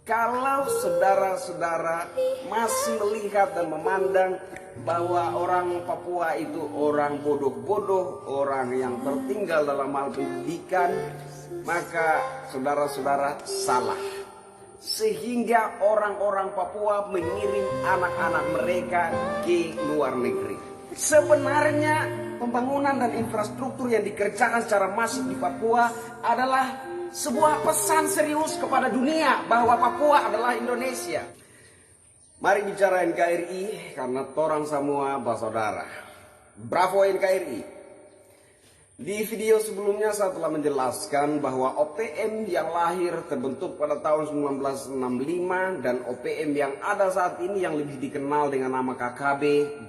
Kalau saudara-saudara masih melihat dan memandang bahwa orang Papua itu orang bodoh-bodoh, orang yang tertinggal dalam hal pendidikan, maka saudara-saudara salah. Sehingga orang-orang Papua mengirim anak-anak mereka ke luar negeri. Sebenarnya pembangunan dan infrastruktur yang dikerjakan secara masif di Papua adalah sebuah pesan serius kepada dunia bahwa Papua adalah Indonesia. Mari bicara NKRI karena torang semua bersaudara. Bravo NKRI. Di video sebelumnya saya telah menjelaskan bahwa OPM yang lahir terbentuk pada tahun 1965 dan OPM yang ada saat ini yang lebih dikenal dengan nama KKB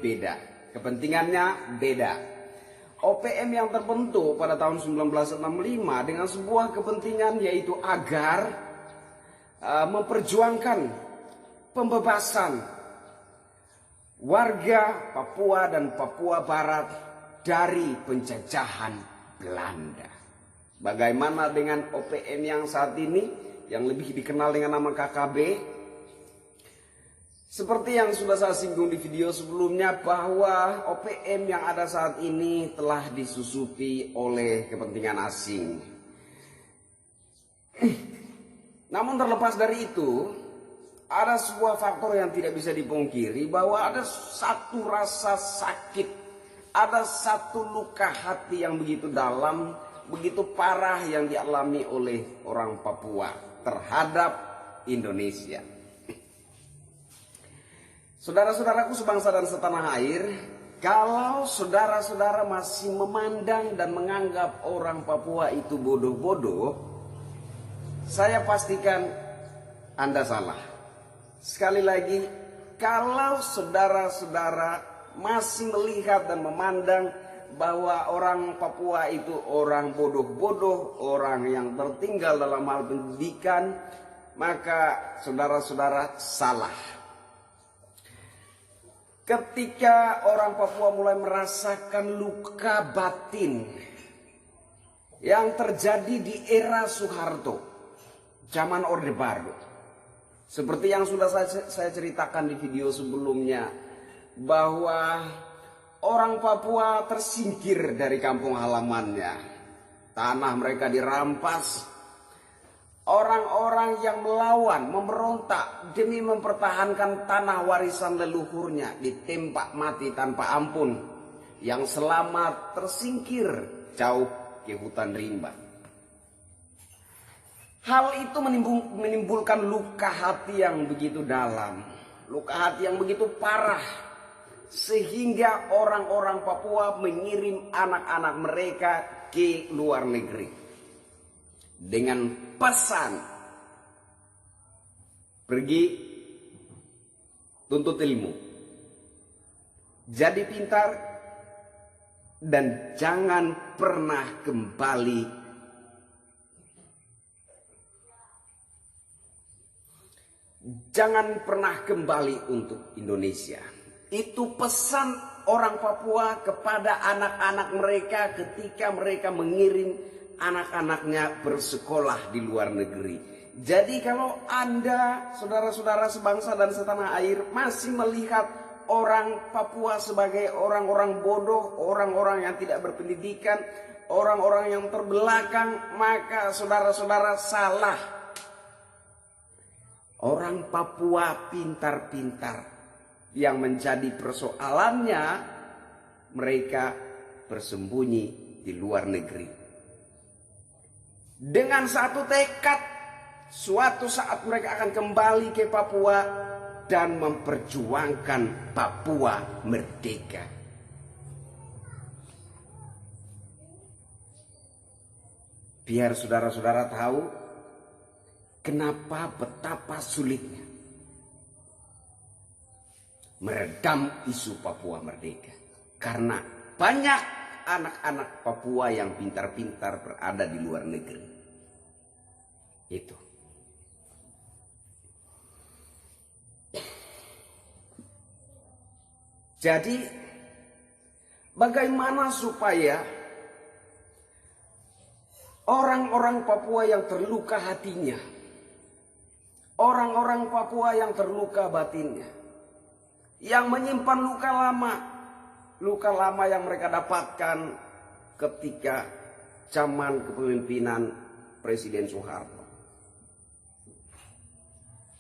beda. Kepentingannya beda. OPM yang terbentuk pada tahun 1965 dengan sebuah kepentingan yaitu agar memperjuangkan pembebasan warga Papua dan Papua Barat dari penjajahan Belanda. Bagaimana dengan OPM yang saat ini yang lebih dikenal dengan nama KKB? Seperti yang sudah saya singgung di video sebelumnya bahwa OPM yang ada saat ini telah disusupi oleh kepentingan asing. Namun terlepas dari itu, ada sebuah faktor yang tidak bisa dipungkiri bahwa ada satu rasa sakit, ada satu luka hati yang begitu dalam, begitu parah yang dialami oleh orang Papua terhadap Indonesia. Saudara-saudaraku sebangsa dan setanah air, kalau saudara-saudara masih memandang dan menganggap orang Papua itu bodoh-bodoh, saya pastikan Anda salah. Sekali lagi, kalau saudara-saudara masih melihat dan memandang bahwa orang Papua itu orang bodoh-bodoh, orang yang tertinggal dalam hal pendidikan, maka saudara-saudara salah. Ketika orang Papua mulai merasakan luka batin yang terjadi di era Soeharto, zaman Orde Baru. Seperti yang sudah saya ceritakan di video sebelumnya, bahwa orang Papua tersingkir dari kampung halamannya. Tanah mereka dirampas. Orang-orang yang melawan, memberontak demi mempertahankan tanah warisan leluhurnya ditembak mati tanpa ampun. Yang selamat tersingkir jauh ke hutan rimba. Hal itu menimbulkan luka hati yang begitu dalam, luka hati yang begitu parah, sehingga orang-orang Papua mengirim anak-anak mereka ke luar negeri dengan pesan, pergi tuntut ilmu, jadi pintar, dan jangan pernah kembali untuk Indonesia. Itu pesan orang Papua kepada anak-anak mereka ketika mereka mengirim anak-anaknya bersekolah di luar negeri. Jadi kalau Anda, saudara-saudara sebangsa dan setanah air, masih melihat orang Papua sebagai orang-orang bodoh, orang-orang yang tidak berpendidikan, orang-orang yang terbelakang, maka saudara-saudara salah. Orang Papua pintar-pintar. Yang menjadi persoalannya, mereka bersembunyi di luar negeri. Dengan satu tekad, suatu saat mereka akan kembali ke Papua dan memperjuangkan Papua merdeka. Biar saudara-saudara tahu kenapa betapa sulitnya meredam isu Papua merdeka. Karena banyak anak-anak Papua yang pintar-pintar berada di luar negeri. Itu. Jadi bagaimana supaya orang-orang Papua yang terluka hatinya, orang-orang Papua yang terluka batinnya, yang menyimpan luka lama yang mereka dapatkan ketika zaman kepemimpinan Presiden Soeharto.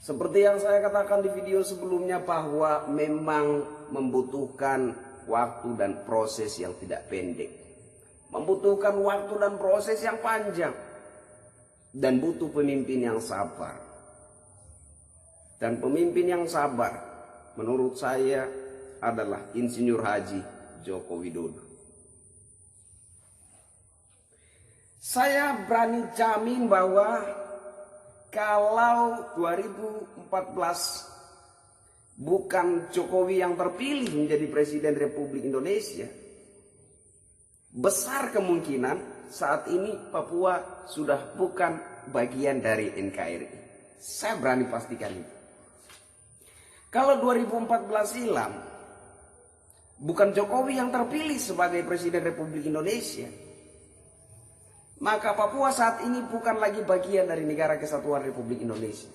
Seperti yang saya katakan di video sebelumnya, bahwa memang membutuhkan waktu dan proses yang tidak pendek. Membutuhkan waktu dan proses yang panjang. Dan butuh pemimpin yang sabar. Dan pemimpin yang sabar menurut saya adalah Insinyur Haji Joko Widodo. Saya berani jamin bahwa kalau 2014 bukan Jokowi yang terpilih menjadi Presiden Republik Indonesia, besar kemungkinan saat ini Papua sudah bukan bagian dari NKRI. Saya berani pastikan itu. Kalau 2014 hilang, bukan Jokowi yang terpilih sebagai Presiden Republik Indonesia, maka Papua saat ini bukan lagi bagian dari Negara Kesatuan Republik Indonesia.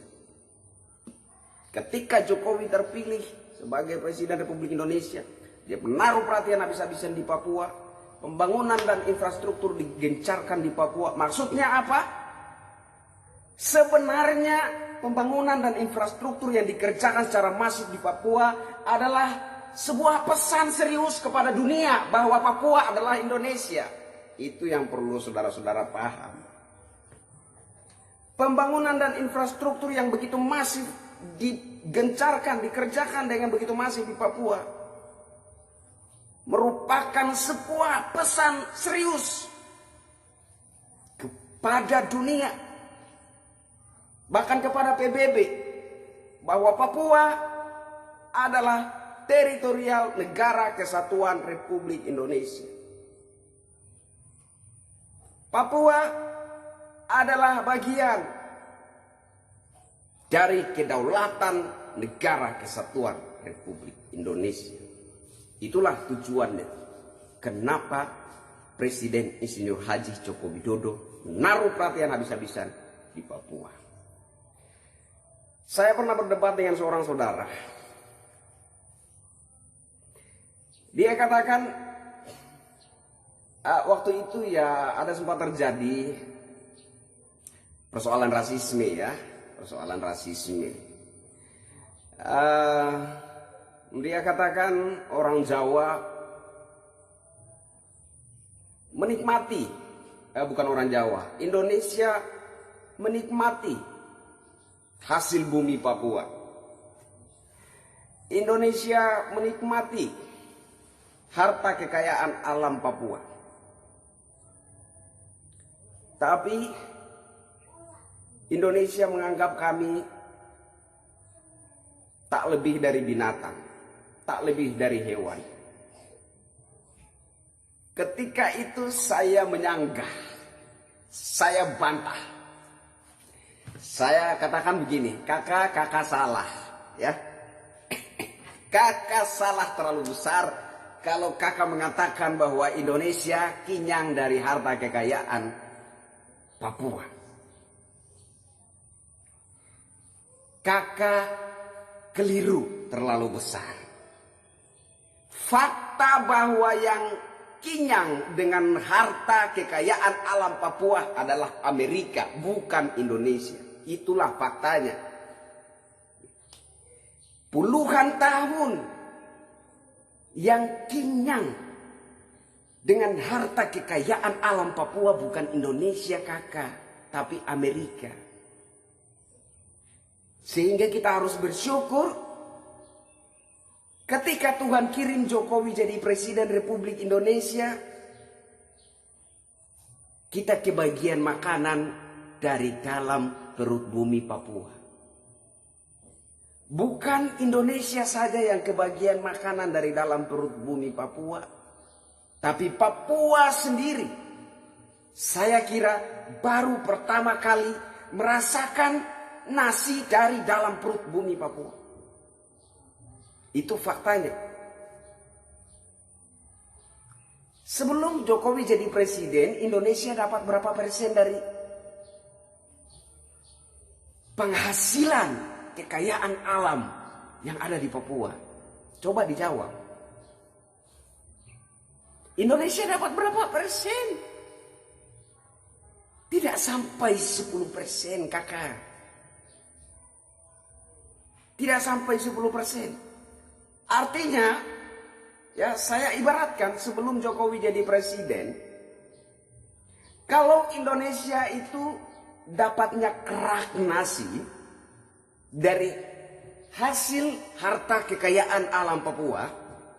Ketika Jokowi terpilih sebagai Presiden Republik Indonesia, dia menaruh perhatian habis-habisan di Papua. Pembangunan dan infrastruktur digencarkan di Papua. Maksudnya apa? Sebenarnya pembangunan dan infrastruktur yang dikerjakan secara masif di Papua adalah sebuah pesan serius kepada dunia bahwa Papua adalah Indonesia. Itu yang perlu saudara-saudara paham. Pembangunan dan infrastruktur yang begitu masif digencarkan, dikerjakan dengan begitu masif di Papua merupakan sebuah pesan serius kepada dunia, bahkan kepada PBB, bahwa Papua adalah teritorial Negara Kesatuan Republik Indonesia. Papua adalah bagian dari kedaulatan Negara Kesatuan Republik Indonesia. Itulah tujuannya kenapa Presiden Insinyur Haji Joko Widodo menaruh perhatian habis-habisan di Papua. Saya pernah berdebat dengan seorang saudara. Dia katakan, waktu itu ya ada sempat terjadi persoalan rasisme ya, persoalan rasisme. Dia katakan orang Jawa menikmati, bukan orang Jawa, Indonesia menikmati hasil bumi Papua. Indonesia menikmati harta kekayaan alam Papua. Tapi Indonesia menganggap kami tak lebih dari binatang, tak lebih dari hewan. Ketika itu saya menyanggah, saya bantah. Saya katakan begini, kakak salah, ya. Kakak salah terlalu besar kalau kakak mengatakan bahwa Indonesia kenyang dari harta kekayaan Papua. Kakak keliru terlalu besar. Fakta bahwa yang kenyang dengan harta kekayaan alam Papua adalah Amerika, bukan Indonesia. Itulah faktanya. Puluhan tahun yang kenyang dengan harta kekayaan alam Papua bukan Indonesia kakak, tapi Amerika. Sehingga kita harus bersyukur ketika Tuhan kirim Jokowi jadi Presiden Republik Indonesia, kita kebagian makanan dari dalam perut bumi Papua. Bukan Indonesia saja yang kebagian makanan dari dalam perut bumi Papua, tapi Papua sendiri. Saya kira baru pertama kali merasakan nasi dari dalam perut bumi Papua. Itu faktanya. Sebelum Jokowi jadi presiden, Indonesia dapat berapa persen penghasilan kekayaan alam yang ada di Papua? Coba dijawab. Indonesia dapat berapa persen? Tidak sampai 10%, kakak. Tidak sampai 10%. Artinya, ya saya ibaratkan sebelum Jokowi jadi presiden, kalau Indonesia itu dapatnya kerak nasi dari hasil harta kekayaan alam Papua,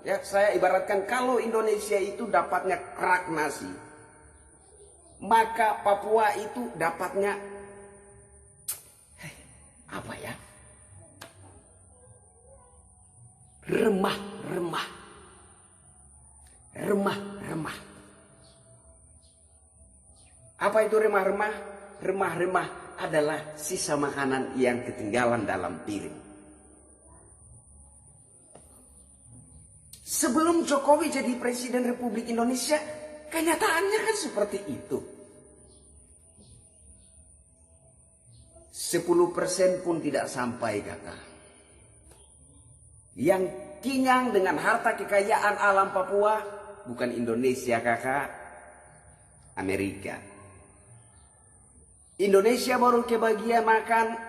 ya saya ibaratkan kalau Indonesia itu dapatnya kerak nasi, maka Papua itu dapatnya apa ya? Remah-remah. Remah-remah. Apa itu remah-remah? Remah-remah adalah sisa makanan yang ketinggalan dalam piring. Sebelum Jokowi jadi Presiden Republik Indonesia, kenyataannya kan seperti itu. 10% pun tidak sampai, kakak. Yang kenyang dengan harta kekayaan alam Papua bukan Indonesia, kakak, Amerika. Indonesia baru kebagian makan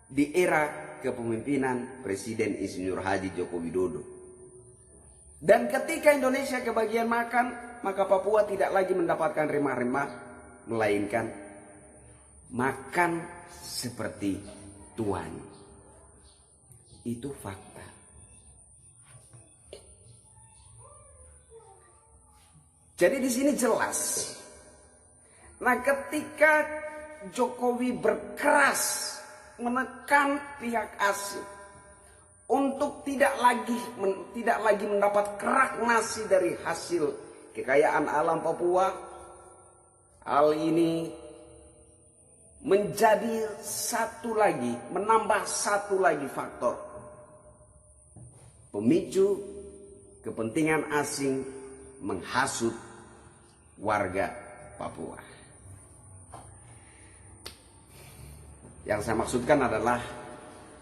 di era kepemimpinan Presiden Insinyur Haji Joko Widodo. Dan ketika Indonesia kebagian makan, maka Papua tidak lagi mendapatkan remah-remah, melainkan makan seperti tuan. Itu fakta. Jadi di sini jelas. Nah, ketika Jokowi berkeras menekan pihak asing untuk tidak lagi mendapat kerak nasi dari hasil kekayaan alam Papua, hal ini menjadi menambah satu lagi faktor pemicu kepentingan asing menghasut warga Papua. Yang saya maksudkan adalah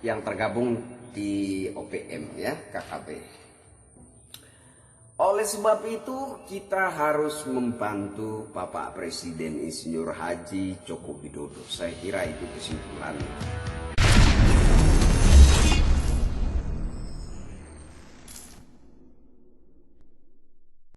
yang tergabung di OPM, ya, KKP. Oleh sebab itu kita harus membantu Bapak Presiden Insinyur Haji Joko Widodo. Saya kira itu kesimpulannya.